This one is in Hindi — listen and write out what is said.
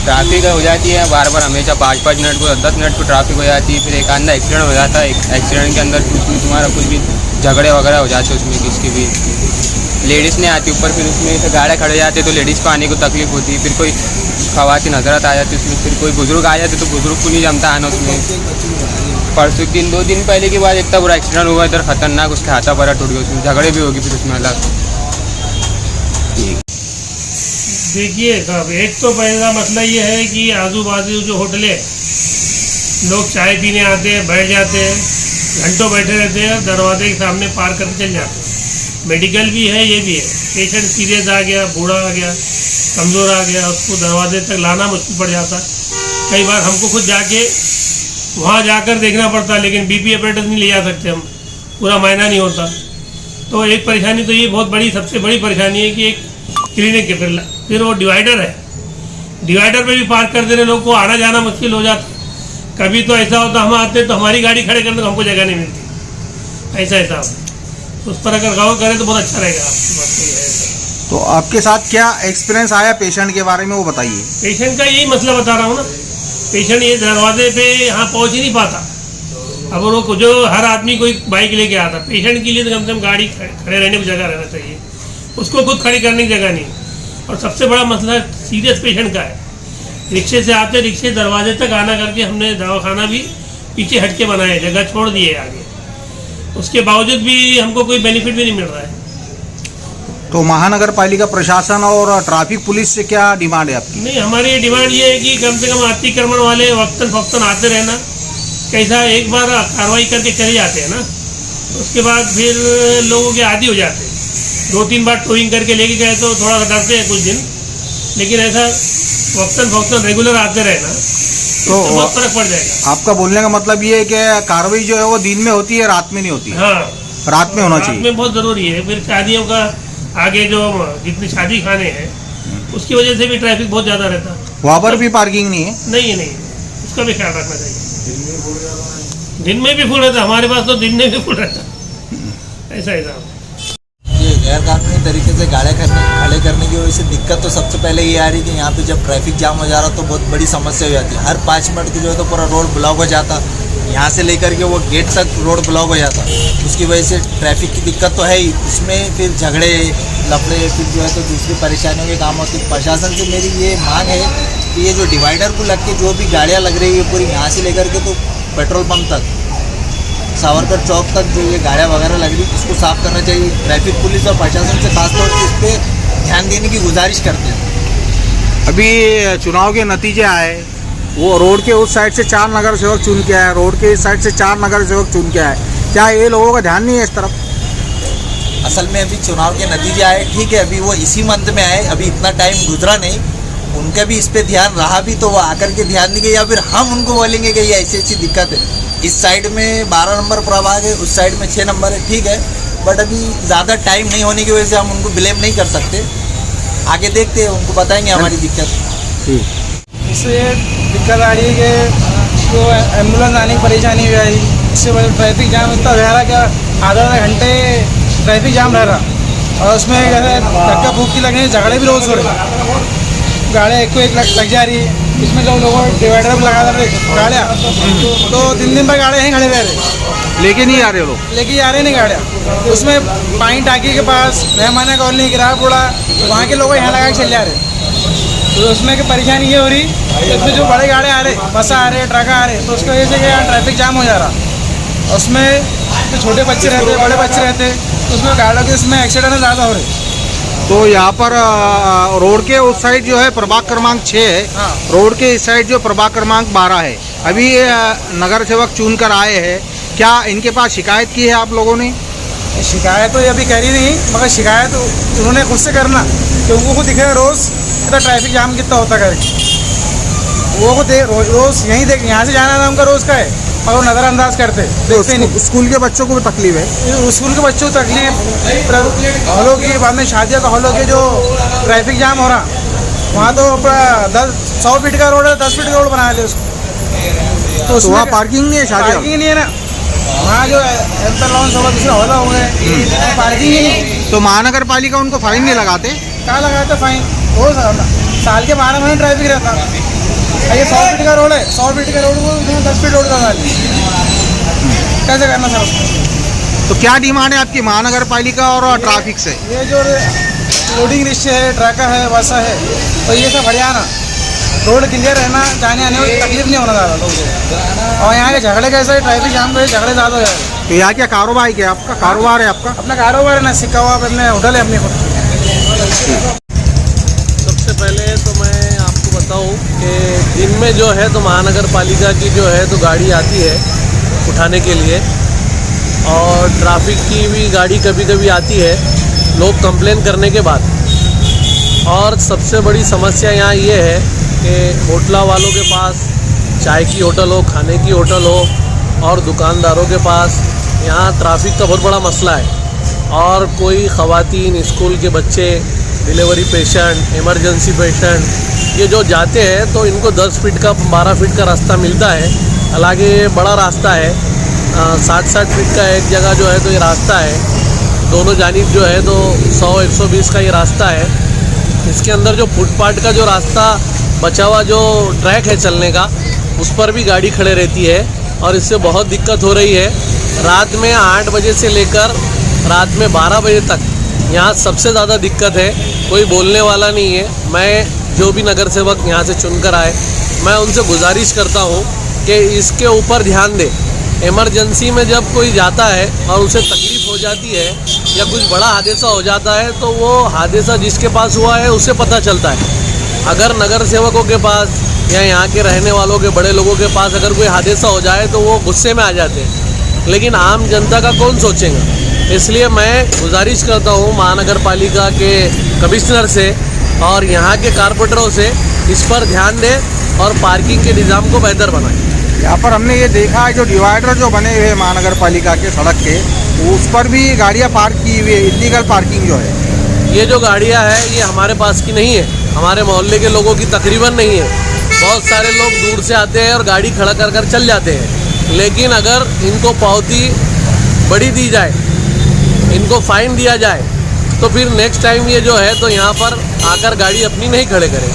ट्रैफिक हो जाती है बार बार, हमेशा 5-5 मिनट को 10 मिनट को ट्रैफिक हो जाती है। फिर एक आधा एक्सीडेंट हो जाता है, एक्सीडेंट के अंदर तुम्हारा कुछ भी झगड़े वगैरह हो जाते हैं उसमें, किसकी भी लेडीज़ नहीं आती ऊपर, फिर उसमें से गाड़ियाँ खड़े जाते तो लेडीज़ को आने को तकलीफ होती है। फिर कोई ख़वातीन हज़रत आ जाती उसमें, फिर कोई बुज़ुर्ग आ जाते तो बुज़ुर्ग को नहीं जमता आना उसमें। परसों दिन 2 दिन पहले की बात, इतना बुरा एक्सीडेंट हुआ इधर, खतरनाक, उसके हाथा पैरा टूट गया, उसमें झगड़े भी होगी फिर उसमें अलग। देखिए साहब, एक तो पहला मसला ये है कि आजू बाजू जो होटल है, लोग चाय पीने आते हैं, बैठ जाते हैं, घंटों बैठे रहते हैं, दरवाजे के सामने पार करके चल जाते हैं। मेडिकल भी है, ये भी है, पेशेंट सीरियस आ गया, बूढ़ा आ गया, कमज़ोर आ गया, उसको दरवाजे तक लाना मुश्किल पड़ जाता। कई बार हमको खुद जाके वहाँ जाकर देखना पड़ता, लेकिन बीपी अपरेटस नहीं ले जा सकते हम, पूरा मायना नहीं होता। तो एक परेशानी तो ये बहुत बड़ी, सबसे बड़ी परेशानी है कि एक क्लिनिक के फिर वो डिवाइडर है, डिवाइडर पे भी पार्क कर दे रहे, लोग को आना जाना मुश्किल हो जाता। कभी तो ऐसा होता हम आते तो हमारी गाड़ी खड़े करने को हमको जगह नहीं मिलती, ऐसा होता। उस पर अगर गौर करें तो बहुत अच्छा रहेगा। आपकी बात सही है। तो आपके साथ क्या एक्सपीरियंस आया पेशेंट के बारे में, वो बताइए। पेशेंट का यही मसला बता रहा हूँ ना, पेशेंट ये दरवाजे पे यहाँ पहुँच ही नहीं पाता। अब वो जो हर आदमी कोई बाइक लेके आता, पेशेंट के लिए तो कम से कम गाड़ी खड़े रहने की जगह रहना चाहिए, उसको खुद खड़ी करने की जगह नहीं। और सबसे बड़ा मसला सीरियस पेशेंट का है, रिक्शे से आते, रिक्शे दरवाजे तक आना करके हमने दवाखाना भी पीछे हट के बनाया, जगह छोड़ दी है आगे, उसके बावजूद भी हमको कोई बेनिफिट भी नहीं मिल रहा है। तो महानगर पालिका प्रशासन और ट्रैफिक पुलिस से क्या डिमांड है आपकी? नहीं, हमारी डिमांड ये है कि कम से कम अतिक्रमण वाले वक्तन फक्तन आते रहना, कैसा एक बार कार्रवाई करके चले जाते हैं ना, उसके बाद फिर लोगों के आदी हो जाते हैं। 2-3 बार टोइंग करके लेके गए तो थोड़ा डरते हैं कुछ दिन, लेकिन ऐसा वक्तन फक्तन रेगुलर आते रहे ना तो बहुत फर्क पड़ जाएगा। आपका बोलने का मतलब ये है कि कार्रवाई जो है वो दिन में होती है, रात में नहीं होती? हाँ, रात में होना चाहिए। रात में बहुत ज़रूरी है। फिर शादियों का आगे जो जितनी शादी खाने हैं उसकी वजह से भी ट्रैफिक बहुत ज़्यादा रहता है। वहाँ पर भी पार्किंग नहीं है? नहीं, उसका भी ख्याल रखना चाहिए। दिन में भी फुल रहता, हमारे पास तो दिन में भी फुल रहता, ऐसा ये गैर कानूनी तरीके से गाड़ियाँ खड़े करने की वजह से दिक्कत तो सबसे पहले ये आ रही कि यहाँ पे जब ट्रैफिक जाम हो जा रहा तो बहुत बड़ी समस्या हो जाती है। हर 5 मिनट की जो है तो पूरा रोड ब्लॉक हो जाता, यहाँ से लेकर के वो गेट तक रोड ब्लॉक हो जाता। उसकी वजह से ट्रैफिक की दिक्कत तो है ही, उसमें फिर झगड़े लफड़े, फिर जो है तो दूसरी परेशानियों के काम होते। प्रशासन से मेरी ये मांग है कि ये जो डिवाइडर को लग के जो भी गाड़ियाँ लग रही है पूरी यहाँ से लेकर के तो पेट्रोल पंप तक, सावरकर चौक तक जो ये गाड़ियाँ वगैरह लग रही उसको साफ़ करना चाहिए। ट्रैफिक पुलिस और प्रशासन से खासतौर से इस पर ध्यान देने की गुजारिश करते हैं। अभी चुनाव के नतीजे आए, वो रोड के उस साइड से 4 नगर सेवक चुन के आए, रोड के इस साइड से 4 नगर सेवक चुन के आए, क्या ये लोगों का ध्यान नहीं है इस तरफ? असल में अभी चुनाव के नतीजे आए, ठीक है, अभी वो इसी मंथ में आए, अभी इतना टाइम गुजरा नहीं, उनका भी इस पर ध्यान रहा भी तो वो आकर के ध्यान देंगे या फिर हम उनको बोलेंगे कि ये ऐसी दिक्कत है। इस साइड में 12 नंबर प्रभाग है, उस साइड में 6 नंबर है, ठीक है, बट अभी ज़्यादा टाइम नहीं होने की वजह से हम उनको ब्लेम नहीं कर सकते। आगे देखते हैं, उनको बताएंगे हमारी दिक्कत। इससे दिक्कत आ रही है कि जो एम्बुलेंस आने की परेशानी हो रही, इससे वजह ट्रैफिक जाम इतना रह रहा क्या आधा घंटे ट्रैफिक जाम रह रहा, और उसमें धक्का फूकी लगने झगड़े भी रोज़ हो रहे, गाड़ियाँ एक लग जा रही है। इसमें जो लोगों डिवाइडर पर लगा रहे गाड़ियाँ तो दिन भर गाड़ियाँ यहीं खड़े रह रहे, लेके नहीं आ रहे लोग, लेके आ रहे नहीं गाड़ियाँ। उसमें पानी टाँकी के पास रहमाना कॉलोनी गिरा पड़ा, वहाँ के लोग यहाँ लगा के चल जा रहे। तो उसमें की परेशानी ये हो रही कि उसमें जो बड़े गाड़ियाँ आ रहे, बस आ रहे, ट्रक आ रहे, तो उसकी वजह से क्या ट्रैफिक जाम हो जा रहा। उसमें जो छोटे बच्चे रहते, बड़े बच्चे रहते, तो उसमें गाड़ियों के इसमें एक्सीडेंट ज़्यादा हो रहे। तो यहाँ पर रोड के उस साइड जो है प्रभाग क्रमांक 6 है, हाँ। रोड के इस साइड जो प्रभाग क्रमांक 12 है, अभी नगर सेवक चुन कर आए हैं, क्या इनके पास शिकायत की है आप लोगों ने? शिकायत तो ये अभी करी नहीं, मगर शिकायत तो उन्होंने खुद से करना, क्योंकि वो दिख रहा है रोज़ इतना ट्रैफिक जाम कितना होता करके, वो रोज़ यहीं देख, यहाँ से जाना था उनका रोज़ का है, और वो नज़रअंदाज करते देखते नहीं। स्कूल के बच्चों को भी तकलीफ है, स्कूल के बच्चों को तकलीफ, हॉलों की बाद में शादियों का हॉलों के जो ट्रैफिक जाम हो रहा, वहाँ तो 100 फीट का रोड है, 10 फीट का रोड बना ले उसको, तो वहाँ पार्किंग नहीं है, पार्किंग नहीं है ना, वहाँ जो एंतर लॉन्च होगा दूसरा हॉला हो गए, पार्किंग ही नहीं। तो महानगर पालिका उनको फाइन नहीं लगाते? कहाँ लगाते फाइन? रोज साल के 12 महीने ट्रैफिक रहता, ये 100 फीट का रोड है, 100 फीट का रोड को 10 फीट रोड करवा दी, कैसे करना सर उसको? तो क्या डिमांड है आपकी महानगर पालिका और ट्रैफिक से? ये जो लोडिंग रिक्शे है, ट्रैका है, बसा है, तो ये सब हरियाणा रोड क्लियर रहना, जाने आने में तकलीफ नहीं होना ज़्यादा लोगों को। और यहाँ के झगड़े कैसे, ट्रैफिक जाम में झगड़े ज़्यादा हो जाएगा। तो यहाँ क्या कारोबार है, क्या आपका कारोबार है आपका? अपना कारोबार है ना, सिक्का हुआ अपने होटल है अपनी खुद। सबसे पहले तो मैं आपको बताऊं कि दिन में जो है तो महानगर पालिका की जो है तो गाड़ी आती है उठाने के लिए, और ट्रैफिक की भी गाड़ी कभी कभी आती है लोग कंप्लेन करने के बाद। और सबसे बड़ी समस्या यहाँ ये है कि होटला वालों के पास चाय की होटल हो, खाने की होटल हो, और दुकानदारों के पास यहाँ ट्रैफिक का बहुत बड़ा मसला है। और कोई ख़वातीन, स्कूल के बच्चे, डिलीवरी पेशेंट, इमरजेंसी पेशेंट, ये जो जाते हैं तो इनको 10 फीट का 12 फीट का रास्ता मिलता है। हालांकि ये बड़ा रास्ता है, 60-60 फीट का एक जगह जो है तो ये रास्ता है, दोनों जानिब जो है तो 100-120 का ये रास्ता है। इसके अंदर जो फुटपाथ का जो रास्ता बचा हुआ जो ट्रैक है चलने का, उस पर भी गाड़ी खड़े रहती है और इससे बहुत दिक्कत हो रही है। रात में 8 बजे से लेकर रात में 12 बजे तक यहाँ सबसे ज़्यादा दिक्कत है, कोई बोलने वाला नहीं है। मैं जो भी नगर सेवक यहाँ से चुनकर आए, मैं उनसे गुजारिश करता हूँ कि इसके ऊपर ध्यान दें। इमरजेंसी में जब कोई जाता है और उसे तकलीफ़ हो जाती है या कुछ बड़ा हादसा हो जाता है तो वो हादसा जिसके पास हुआ है उसे पता चलता है। अगर नगर सेवकों के पास या यहाँ के रहने वालों के बड़े लोगों के पास अगर कोई हादसा हो जाए तो वो गुस्से में आ जाते हैं, लेकिन आम जनता का कौन सोचेगा। इसलिए मैं गुजारिश करता हूँ महानगर पालिका के कमिश्नर से और यहाँ के कारपोरेटरों से इस पर ध्यान दें और पार्किंग के निज़ाम को बेहतर बनाएं। यहाँ पर हमने ये देखा है जो डिवाइडर जो बने हुए हैं महानगर पालिका के सड़क के, उस पर भी गाड़ियाँ पार्क की हुई है, इलीगल पार्किंग जो है। ये जो गाड़ियाँ हैं ये हमारे पास की नहीं है, हमारे मोहल्ले के लोगों की तकरीबन नहीं है। बहुत सारे लोग दूर से आते हैं और गाड़ी खड़ा कर कर चल जाते हैं, लेकिन अगर इनको पावती बड़ी दी जाए, इनको फ़ाइन दिया जाए, तो फिर नेक्स्ट टाइम ये जो है तो यहाँ पर आकर गाड़ी अपनी नहीं खड़े करें।